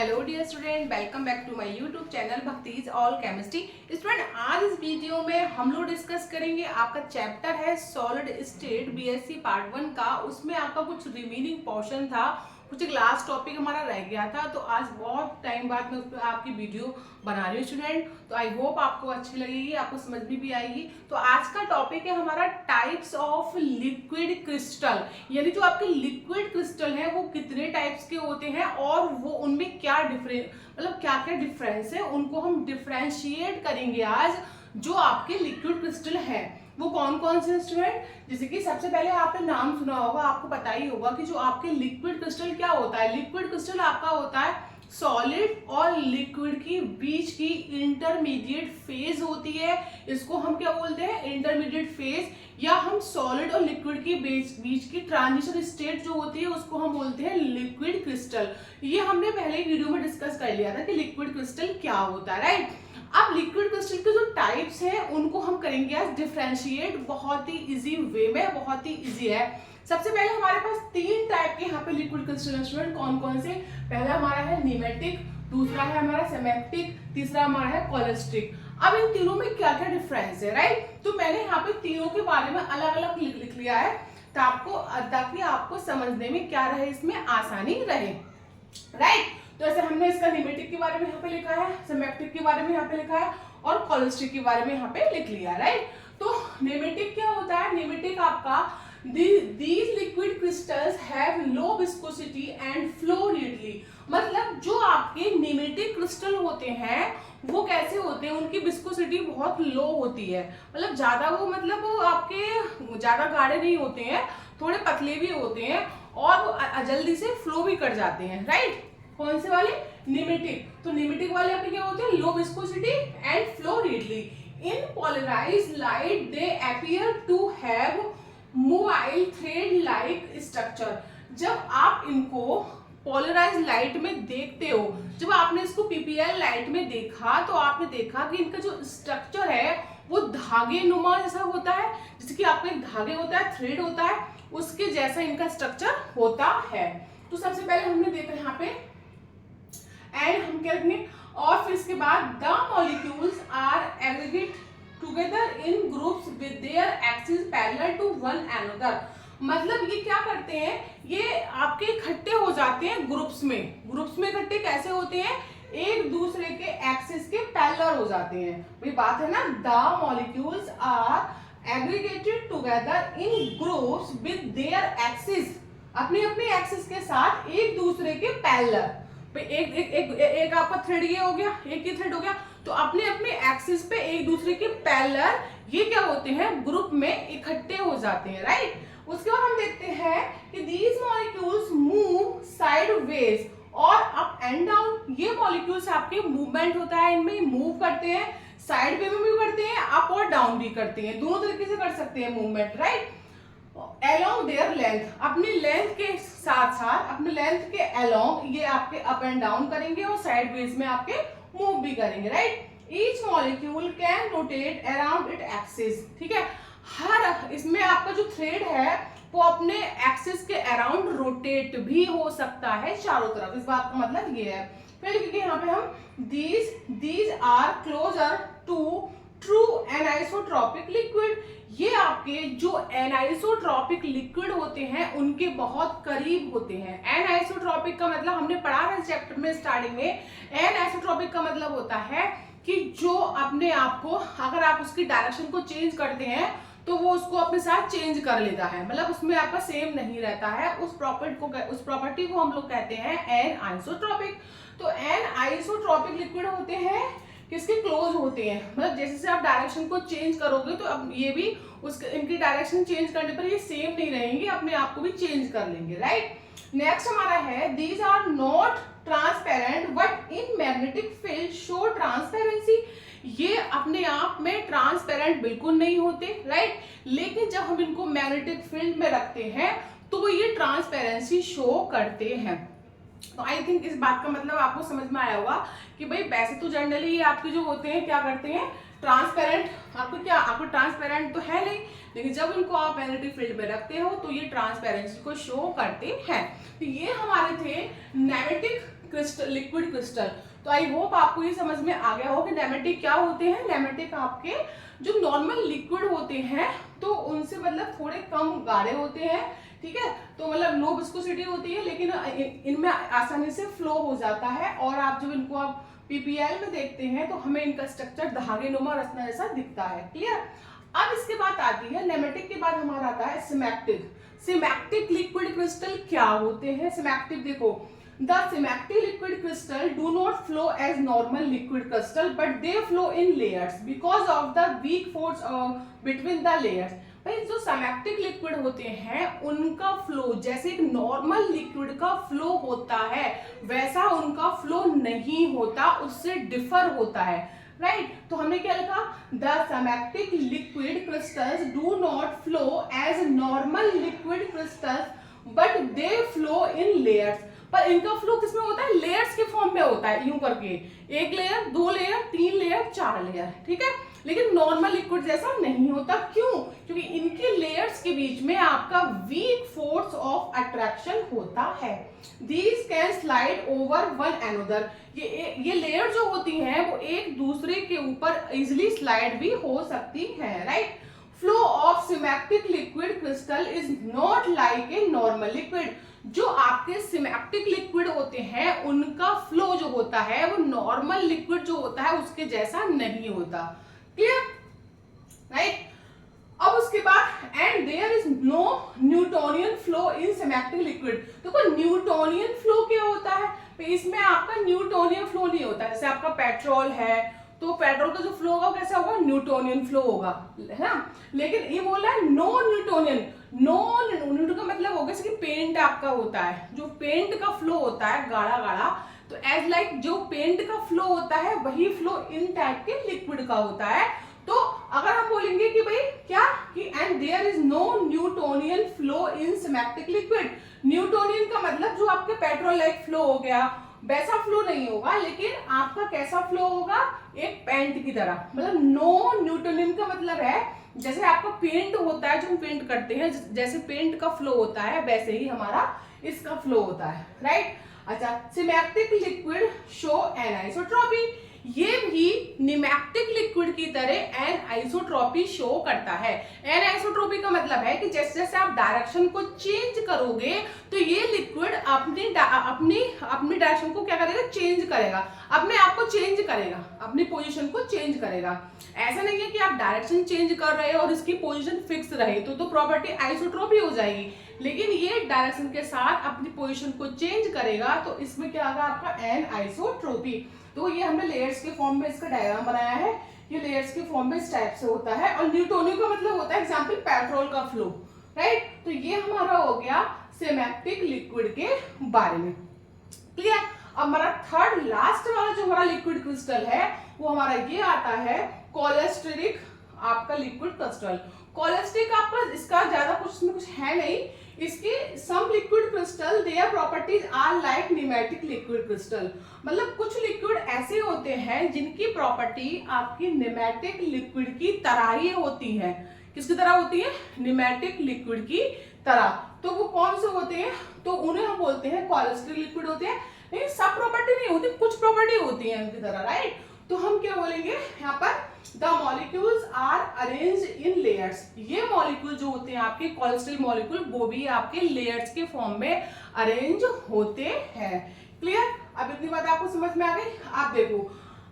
Hello dear student, welcome back to my YouTube channel भक्तिज all chemistry. Student, आज इस video में हम लोग डिस्कस करेंगे आपका चैप्टर है सॉलिड स्टेट बीएससी पार्ट 1 का। उसमें आपका कुछ रिमेनिंग पोर्शन था, कुछ एक लास्ट टॉपिक हमारा रह गया था, तो आज बहुत टाइम बाद मैं उस पर आपकी वीडियो बना रही हूँ स्टूडेंट। तो आई होप आपको अच्छी लगेगी, आपको समझ में भी आएगी। तो आज का टॉपिक है हमारा टाइप्स ऑफ लिक्विड क्रिस्टल, यानी जो आपके लिक्विड क्रिस्टल है वो कितने टाइप्स के होते हैं और वो उनमें क्या क्या क्या डिफरेंस है, उनको हम डिफरेंशिएट करेंगे आज। जो आपके लिक्विड क्रिस्टल है वो कौन कौन से स्टूडेंट, जैसे कि सबसे पहले आपने नाम सुना होगा, आपको पता ही होगा कि जो आपके लिक्विड क्रिस्टल क्या होता है। लिक्विड क्रिस्टल आपका होता है सॉलिड और लिक्विड की बीच की इंटरमीडिएट फेज होती है। इसको हम क्या बोलते हैं, इंटरमीडिएट फेज, या हम सॉलिड और लिक्विड की बीच की ट्रांजिशन स्टेट जो होती है उसको हम बोलते हैं लिक्विड क्रिस्टल। ये हमने पहले वीडियो में डिस्कस कर लिया था कि लिक्विड क्रिस्टल क्या होता है, राइट। अब लिक्विड क्रिस्टल के जो टाइप्स हैं उनको हम करेंगे आज डिफरेंशिएट, बहुत ही इजी वे में, बहुत ही इजी है। सबसे पहले हमारे पास तीन टाइप के यहाँ पे लिक्विड क्रिस्टल स्टूडेंट, कौन कौन से। पहला हमारा है न्यूमेटिक, दूसरा है हमारा सेमेप्टिक, तीसरा हमारा है कॉलेस्ट्रिक। अब इन तीनों में क्या क्या डिफरेंस है, राइट। तो मैंने यहाँ पे तीनों के बारे में अलग अलग लिख लिया है ताकि आपको समझने में क्या रहे, इसमें आसानी रहे, राइट। तो ऐसे हमने इसका न्यूमेटिक के बारे में यहाँ पे लिखा है, सेमेप्टिक के बारे में यहाँ पे लिखा है और कॉलेस्ट्रिक के बारे में यहाँ पे लिख लिया, राइट। तो न्यूमेटिक क्या होता है, न्यूमेटिक आपका these liquid crystals have low viscosity and flow neatly। मतलब जो आपके न्यूमेटिक क्रिस्टल होते हैं वो कैसे होते हैं, उनकी विस्कोसिटी बहुत लो होती है, मतलब ज्यादा वो आपके ज्यादा गाढ़े नहीं होते हैं, थोड़े पतले भी होते हैं और जल्दी से फ्लो भी कर जाते हैं, राइट। कौन से वाले, न्यूमेटिक। तो न्यूमेटिक वाले आपके क्या होते हैं, low viscosity and flow neatly. In polarised light they appear to have mobile thread like structure. जब आप इनको पोलराइज लाइट में देखते हो, जब आपने इसको पीपीएल लाइट में देखा तो आपने देखा कि इनका जो स्ट्रक्चर है वो धागे नुमा जैसा होता है, जैसे कि आपका एक धागे होता है, थ्रेड होता है, उसके जैसा इनका स्ट्रक्चर होता है। तो सबसे पहले हमने देखा यहाँ पे एंड हम क्या रखेंगे, और फिर इसके बाद the molecules are aggregate together in groups with their axis parallel to one another. मतलब ये क्या करते हैं, ये आपके इकट्ठे हो जाते हैं ग्रुप्स में इकट्ठे कैसे होते हैं, एक दूसरे के एक्सिस के पैरेलल हो जाते हैं। वही बात है ना, the molecules are aggregated together in groups with their axis, अपने अपने एक्सिस के साथ एक दूसरे के पैरेलल। एक आपका थ्रेड ये हो गया, एक ही थ्रेड हो गया, तो अपने अपने एक्सिस पे एक दूसरे के पैरेलल ये क्या होते हैं, ग्रुप में इकट्ठे हो जाते हैं, राइट। उसके बाद हम देखते हैं कि these molecules move sideways और अप एंड डाउन। ये मॉलिक्यूल्स आपके मूवमेंट होता है, इनमें मूव करते हैं, साइड वे में भी करते हैं, अप और डाउन भी करते हैं, दोनों तरीके से कर सकते हैं movement, right. along their length, अपनी लेंथ के साथ साथ अपने लेंथ के along ये आपके अप एंड डाउन करेंगे और साइड वेज में आपके मूव भी करेंगे, right. Each molecule can rotate around it axis, ठीक है। हर इसमें आपका जो थ्रेड है वो अपने एक्सिस के अराउंड रोटेट भी हो सकता है चारों तरफ। इस बात का मतलब ये है। फिर लिखेंगे यहाँ पे हम these are closer to true anisotropic liquid. ये आपके जो एनाइसोट्रॉपिक लिक्विड होते हैं उनके बहुत करीब होते हैं। एनाइसोट्रॉपिक का मतलब हमने पढ़ा है चैप्टर में स्टार्टिंग में। एनाइसोट्रॉपिक का मतलब होता है कि जो अपने आप को, अगर आप उसकी डायरेक्शन को चेंज करते हैं तो वो उसको अपने साथ चेंज कर लेता है, मतलब उसमें आपका सेम नहीं रहता है। उस प्रॉपर्टी को हम लोग कहते हैं एनाइसोट्रॉपिक। तो एनाइसोट्रॉपिक लिक्विड होते हैं किसके क्लोज होते हैं, मतलब जैसे से आप डायरेक्शन को चेंज करोगे तो अब ये भी इनकी डायरेक्शन चेंज करने पर ये सेम नहीं रहेंगे, अपने आप को भी चेंज कर लेंगे, राइट। नेक्स्ट हमारा है these are not transparent but in magnetic field show transparency. ये अपने आप में ट्रांसपेरेंट बिल्कुल नहीं होते, राइट, लेकिन जब हम इनको मैग्नेटिक फील्ड में रखते हैं तो ये ट्रांसपेरेंसी शो करते हैं। तो आई थिंक इस बात का मतलब आपको समझ में आया होगा कि भाई वैसे तो जनरली ये आपके जो होते हैं क्या करते हैं, ट्रांसपेरेंट। आपको ट्रांसपेरेंट तो है नहीं, लेकिन जब इनको आप मैग्नेटिक फील्ड में रखते हो तो ये ट्रांसपेरेंसी को शो करते हैं। तो ये हमारे थे न्यूमेटिक क्रिस्टल, लिक्विड क्रिस्टल। तो आई होप आपको ये समझ में आ गया हो कि नैमेटिक क्या होते हैं। नैमेटिक आपके जो नॉर्मल लिक्विड होते हैं तो उनसे मतलब थोड़े कम गाढ़े होते हैं, ठीक है। तो मतलब लो विस्कोसिटी होती है, लेकिन इनमें आसानी से फ्लो हो जाता है। और आप जब इनको आप पीपीएल में देखते हैं तो हमें इनका स्ट्रक्चर धागे नुमा रचना जैसा दिखता है। क्लियर। अब इसके बाद आती है नैमेटिक के बाद हमारा आता है सिमेप्टिक। सिमेप्टिक लिक्विड क्रिस्टल क्या होते हैं? सिमेप्टिक देखो, the symmetric liquid crystal do not flow as normal liquid crystal but they flow in layers because of the weak force between the layers। भाई जो सिमेप्टिक लिक्विड होते हैं उनका फ्लो जैसे एक नॉर्मल लिक्विड का फ्लो होता है वैसा उनका फ्लो नहीं होता, उससे डिफर होता है, राइट। तो हमने क्या लिखा? The smectic liquid crystals do not flow as normal liquid crystals but they flow in layers. पर इनका फ्लो किसमें होता है? लेयर्स के फॉर्म में होता है, यूं करके एक लेयर, दो लेयर, तीन लेयर, चार लेयर, ठीक है। लेकिन नॉर्मल लिक्विड जैसा नहीं होता। क्यों? क्योंकि इनके लेयर्स के बीच में आपका वीक फोर्स ऑफ अट्रैक्शन होता है। These can slide over one another। ये लेयर जो होती हैं वो एक दूसरे के ऊपर इजिली स्लाइड भी हो सकती है, right. Flow of smectic liquid crystal is not like a normal liquid. जो आपके सिमेप्टिक लिक्विड होते हैं उनका फ्लो जो होता है वो नॉर्मल लिक्विड जो होता है उसके जैसा नहीं होता। Clear, right. अब उसके बाद and there is no Newtonian flow in smectic liquid. देखो न्यूटोनियन फ्लो क्या होता है? तो इसमें आपका न्यूटोनियन फ्लो नहीं होता। जैसे आपका पेट्रोल है तो पेट्रोल का जो फ्लो होगा कैसा होगा? न्यूटोनियन फ्लो होगा, है ना। लेकिन ये बोल रहा है नो न्यूटोनियन। नो न्यूटन का मतलब होगा जैसे कि पेंट आपका होता है, जो पेंट का फ्लो होता है गाढ़ा गाढ़ा, तो एज लाइक जो पेंट का फ्लो होता है वही फ्लो इन टाइप के लिक्विड का होता है। तो अगर हम बोलेंगे कि भाई क्या कि and there is no Newtonian flow in smectic liquid. Newtonian का मतलब जो आपके पेट्रोल लाइक फ्लो हो गया वैसा फ्लो नहीं होगा, लेकिन आपका कैसा फ्लो होगा? एक पेंट की तरह। मतलब नो न्यूटोनियन का मतलब है जैसे आपका पेंट होता है, जो हम पेंट करते हैं जैसे पेंट का फ्लो होता है वैसे ही हमारा इसका फ्लो होता है, राइट। अच्छा, सिमेप्टिक लिक्विड शो एनाइसोट्रॉपी। ये भी निमेप्टिक लिक्विड की तरह एनाइसोट्रॉपी शो करता है। एनाइसोट्रॉपी का मतलब है कि जैसे जैसे आप डायरेक्शन को चेंज करोगे तो ये लिक्विड अपनी डायरेक्शन को क्या करेगा? चेंज करेगा, अपने आप को चेंज करेगा, अपनी पोजीशन को चेंज करेगा। ऐसा नहीं है कि आप डायरेक्शन चेंज कर रहे हो और इसकी पोजीशन फिक्स रहे तो प्रॉपर्टी आइसोट्रॉपी हो जाएगी। लेकिन ये डायरेक्शन के साथ अपनी पोजीशन को चेंज करेगा तो इसमें क्या होगा? आपका एनाइसोट्रॉपी। तो ये हमने लेयर्स के फॉर्म में इसका डायग्राम बनाया है। ये लेयर्स के फॉर्म में इस टाइप से होता है। और न्यूटोनियन का मतलब होता है एग्जांपल पेट्रोल का फ्लो, राइट। तो ये हमारा हो गया सिमेप्टिक लिक्विड के बारे में। क्लियर। अब हमारा थर्ड लास्ट वाला जो हमारा लिक्विड क्रिस्टल है वो हमारा ये आता है कोलेस्टेरिक आपका लिक्विड क्रिस्टल। कोलेस्टेरिक आपका इसका ज्यादा कुछ है नहीं। इसके some liquid crystal there properties are like nematic liquid crystal. मतलब कुछ लिक्विड ऐसे होते हैं जिनकी प्रॉपर्टी आपकी न्यूमेटिक लिक्विड की तरह ही होती है। किसकी तरह होती है? न्यूमेटिक लिक्विड की तरह। तो वो कौन से होते हैं? तो उन्हें हम बोलते हैं कोलेस्टेरिक लिक्विड होते हैं। लेकिन सब प्रॉपर्टी नहीं होती, कुछ प्रॉपर्टी होती है उनकी तरह, राइट। तो हम क्या बोलेंगे यहाँ पर? The molecules are arranged in layers. ये मॉलिक्यूल जो होते हैं आपके कोलेस्टेरिक मॉलिक्यूल वो भी आपके लेयर्स के फॉर्म में अरेंज होते हैं। क्लियर। अब इतनी बात आपको समझ में आ गई। आप देखो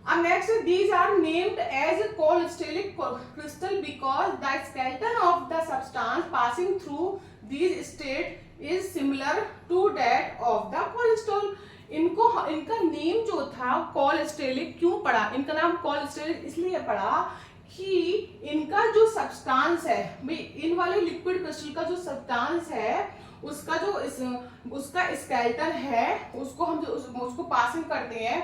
अब next, these are named as cholesteric crystal because the skeleton of the substance passing through these state is similar to that of the cholesterol. इनका नेम जो था कोलेस्टेरिक क्यों पड़ा? इनका नाम कोलेस्टेरिक इसलिए पड़ा कि इनका जो सब्सटेंस है, इन वाले लिक्विड क्रिस्टल का जो सब्सटेंस है उसका जो उसका स्केलेटन है उसको हम उसको पासिंग करते हैं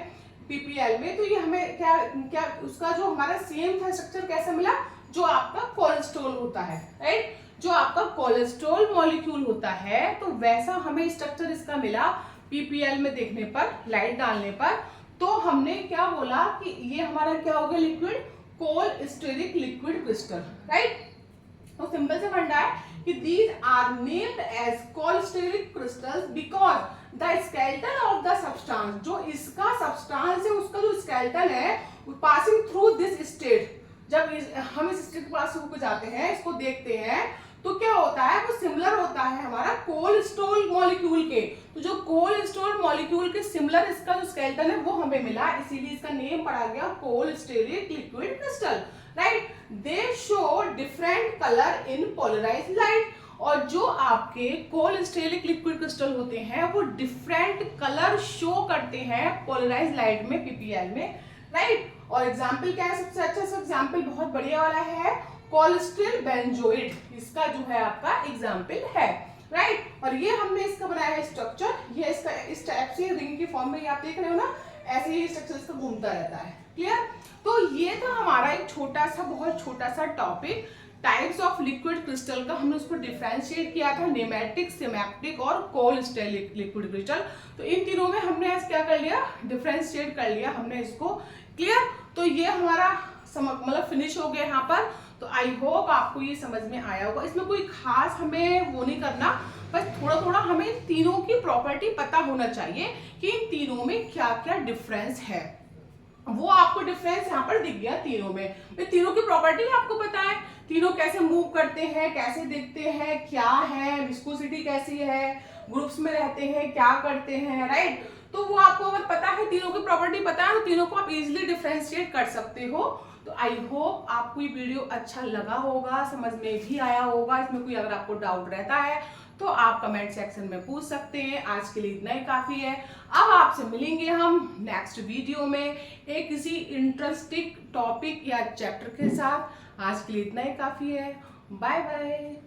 पीपीएल में, तो ये हमें क्या उसका जो हमारा सेम था स्ट्रक्चर कैसा मिला? जो आपका कोलेस्ट्रॉल होता है, राइट। जो आपका कोलेस्ट्रॉल मॉलिक्यूल होता है तो वैसा हमें स्ट्रक्चर इसका मिला पीपीएल में देखने पर, लाइट डालने पर। तो हमने क्या बोला कि ये हमारा क्या हो गया? Liquid cholesteric liquid crystal, right. तो सिंपल से फंडा है कि these are named as cholesteric crystals because the skeleton of the substance, जो इसका सब्सटेंस है उसका जो स्केलेटन है पासिंग थ्रू दिस स्टेट, जब हम इस स्टेट के पास होकर जाते हैं, इसको देखते हैं, तो क्या होता है, वो सिमिलर होता है हमारा कोलेस्ट्रॉल मॉलिक्यूल के। तो जो कोलेस्ट्रॉल मॉलिक्यूल के सिमिलर इसका जो स्केलेटन है वो हमें मिला, इसीलिए इसका नेम पड़ा गया cholesteric liquid crystal, right. They show different colour in polarised light, और जो आपके कोलेस्टेरिक लिक्विड क्रिस्टल होते हैं वो डिफरेंट कलर शो करते हैं पोलराइज्ड लाइट में, पीपीएल में, राइट। और एग्जाम्पल क्या है, सबसे अच्छा सा एग्जाम्पल बहुत बढ़िया वाला है कोलेस्ट्रॉल बेंजोइड, इसका जो है आपका एग्जाम्पल है, राइट। और ये हमने इसका बनाया है स्ट्रक्चर, ये इसका इस टाइप से रिंग की फॉर्म में आप देख रहे हो ना, ऐसे ही स्ट्रक्चर इसका घूमता रहता है, क्लियर। तो ये था हमारा एक छोटा सा, बहुत छोटा सा topic, types of liquid crystal का। हमने उसको डिफरेंशिएट किया था, नेमेटिक, सिमेप्टिक और कोलेस्टेरिक लिक्विड क्रिस्टल। तो इन तीनों में हमने आज क्या कर लिया, डिफरेंशिएट कर लिया हमने इसको, क्लियर। तो ये हमारा मतलब फिनिश हो गया यहाँ पर। तो आई होप आपको ये समझ में आया होगा। इसमें कोई खास हमें वो नहीं करना, बस थोड़ा थोड़ा हमें तीनों की प्रॉपर्टी पता होना चाहिए कि इन तीनों में क्या क्या डिफरेंस है। वो आपको डिफरेंस यहाँ पर दिख गया तीनों में, तीनों की प्रॉपर्टी आपको पता है, तीनों कैसे मूव करते हैं, कैसे दिखते हैं, क्या है, विस्कोसिटी कैसी है, ग्रुप्स में रहते हैं, क्या करते हैं, राइट। तो वो आपको अगर पता है, तीनों की प्रॉपर्टी पता है, तो तीनों को आप इजीली डिफरेंशिएट कर सकते हो। तो आई होप आपको ये वीडियो अच्छा लगा होगा, समझ में भी आया होगा। इसमें कोई अगर आपको डाउट रहता है तो आप कमेंट सेक्शन में पूछ सकते हैं। आज के लिए इतना ही काफी है। अब आपसे मिलेंगे हम नेक्स्ट वीडियो में एक किसी इंटरेस्टिंग टॉपिक या चैप्टर के साथ। आज के लिए इतना ही काफी है। Bye bye.